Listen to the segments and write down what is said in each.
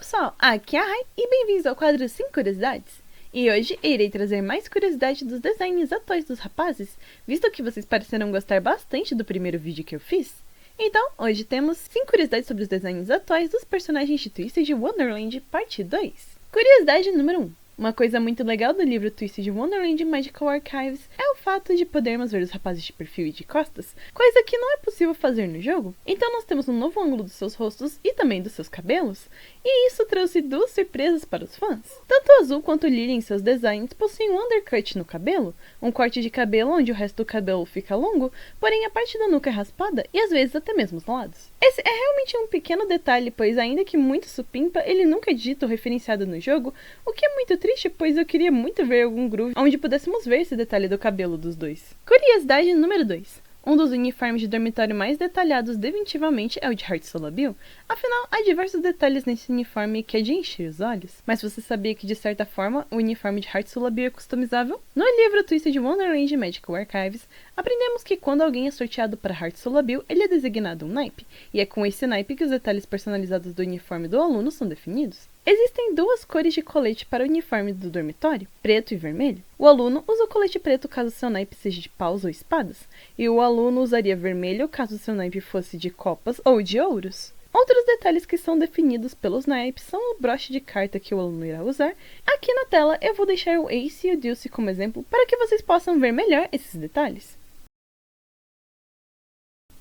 pessoal, aqui é a Rai e bem-vindos ao quadro 5 Curiosidades. E hoje irei trazer mais curiosidade dos designs atuais dos rapazes, visto que vocês pareceram gostar bastante do primeiro vídeo que eu fiz. Então, hoje temos 5 curiosidades sobre os designs atuais dos personagens de Twisted Wonderland, parte 2. Curiosidade número 1. Uma coisa muito legal do livro Twisted Wonderland Magical Archives é o fato de podermos ver os rapazes de perfil e de costas, coisa que não é possível fazer no jogo. Então nós temos um novo ângulo dos seus rostos e também dos seus cabelos, e isso trouxe duas surpresas para os fãs. Tanto o Azul quanto o Lily em seus designs possuem um undercut no cabelo, um corte de cabelo onde o resto do cabelo fica longo, porém a parte da nuca é raspada e às vezes até mesmo os lados. Esse é realmente um pequeno detalhe, pois ainda que muito supimpa, ele nunca é dito ou referenciado no jogo, o que é muito triste, pois eu queria muito ver algum groove onde pudéssemos ver esse detalhe do cabelo dos dois. Curiosidade número 2. Um dos uniformes de dormitório mais detalhados definitivamente é o de Heart Solabil, afinal há diversos detalhes nesse uniforme que é de encher os olhos. Mas você sabia que de certa forma o uniforme de Heart Solabil é customizável? No livro Twisted Wonderland Magical Archives, aprendemos que quando alguém é sorteado para Heart Solabil, ele é designado um naipe, e é com esse naipe que os detalhes personalizados do uniforme do aluno são definidos. Existem duas cores de colete para o uniforme do dormitório, preto e vermelho. O aluno usa o colete preto caso seu naipe seja de paus ou espadas, e o aluno usaria vermelho caso seu naipe fosse de copas ou de ouros. Outros detalhes que são definidos pelos naipes são o broche de carta que o aluno irá usar. Aqui na tela eu vou deixar o Ace e o Deuce como exemplo para que vocês possam ver melhor esses detalhes.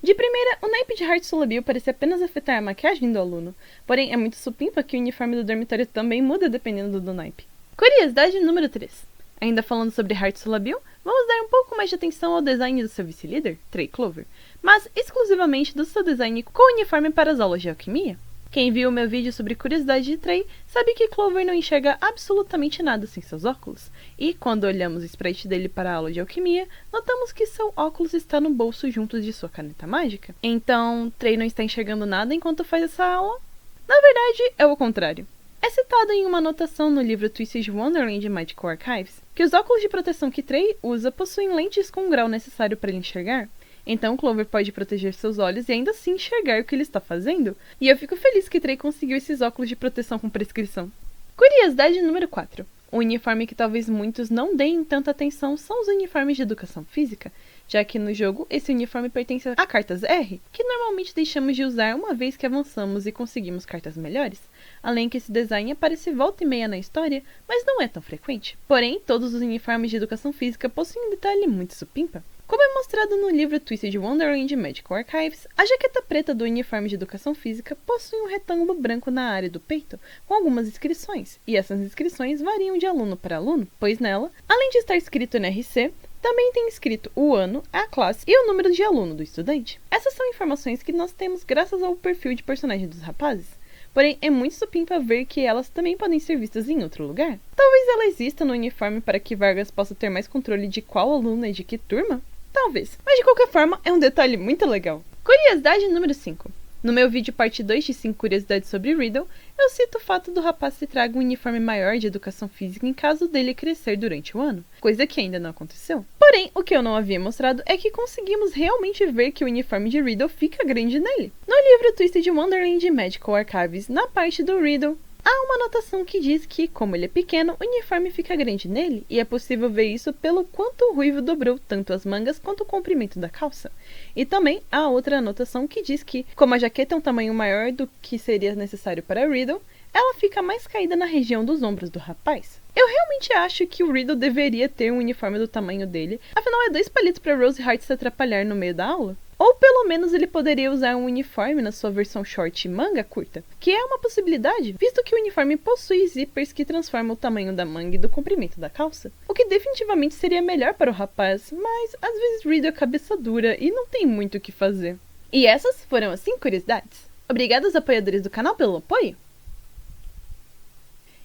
De primeira, o naipe de Heart Solabil parece apenas afetar a maquiagem do aluno, porém é muito supimpa que o uniforme do dormitório também muda dependendo do naipe. Curiosidade número 3. Ainda falando sobre Heart Solabil, vamos dar um pouco mais de atenção ao design do seu vice-líder, Trey Clover, mas exclusivamente do seu design com o uniforme para as aulas de alquimia. Quem viu o meu vídeo sobre curiosidade de Trey sabe que Clover não enxerga absolutamente nada sem seus óculos, e quando olhamos o sprite dele para a aula de alquimia, notamos que seu óculos está no bolso junto de sua caneta mágica. Então, Trey não está enxergando nada enquanto faz essa aula? Na verdade, é o contrário. É citado em uma anotação no livro Twisted Wonderland Magical Archives que os óculos de proteção que Trey usa possuem lentes com o grau necessário para ele enxergar. Então Clover pode proteger seus olhos e ainda assim enxergar o que ele está fazendo. E eu fico feliz que Trey conseguiu esses óculos de proteção com prescrição. Curiosidade número 4. O uniforme que talvez muitos não deem tanta atenção são os uniformes de educação física, já que no jogo esse uniforme pertence a cartas R, que normalmente deixamos de usar uma vez que avançamos e conseguimos cartas melhores. Além que esse design aparece volta e meia na história, mas não é tão frequente. Porém, todos os uniformes de educação física possuem um detalhe muito supimpa. Como é mostrado no livro Twisted Wonderland Magical Archives, a jaqueta preta do uniforme de educação física possui um retângulo branco na área do peito, com algumas inscrições, e essas inscrições variam de aluno para aluno, pois nela, além de estar escrito NRC, também tem escrito o ano, a classe e o número de aluno do estudante. Essas são informações que nós temos graças ao perfil de personagem dos rapazes. Porém, é muito supimpa ver que elas também podem ser vistas em outro lugar. Talvez ela exista no uniforme para que Vargas possa ter mais controle de qual aluno é de que turma? Talvez, mas de qualquer forma é um detalhe muito legal. Curiosidade número 5. No meu vídeo parte 2 de 5 curiosidades sobre Riddle, eu cito o fato do rapaz se traga um uniforme maior de educação física em caso dele crescer durante o ano, coisa que ainda não aconteceu. Porém, o que eu não havia mostrado é que conseguimos realmente ver que o uniforme de Riddle fica grande nele. No livro Twisted Wonderland Magical Archives, na parte do Riddle, há uma anotação que diz que, como ele é pequeno, o uniforme fica grande nele, e é possível ver isso pelo quanto o ruivo dobrou tanto as mangas quanto o comprimento da calça. E também há outra anotação que diz que, como a jaqueta é um tamanho maior do que seria necessário para Riddle, ela fica mais caída na região dos ombros do rapaz. Eu realmente acho que o Riddle deveria ter um uniforme do tamanho dele, afinal é 2 palitos para Rose Hart se atrapalhar no meio da aula. Ou pelo menos ele poderia usar um uniforme na sua versão short e manga curta, que é uma possibilidade, visto que o uniforme possui zippers que transformam o tamanho da manga e do comprimento da calça, o que definitivamente seria melhor para o rapaz, mas às vezes Riddle é cabeça dura e não tem muito o que fazer. E essas foram as 5 curiosidades. Obrigada aos apoiadores do canal pelo apoio!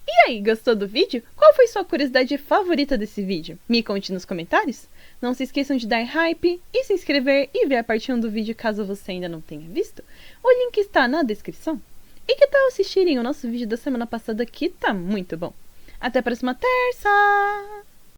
E aí, gostou do vídeo? Qual foi sua curiosidade favorita desse vídeo? Me conte nos comentários. Não se esqueçam de dar hype e se inscrever e ver a parte 1 do vídeo caso você ainda não tenha visto. O link está na descrição. E que tal assistirem o nosso vídeo da semana passada que tá muito bom. Até a próxima terça!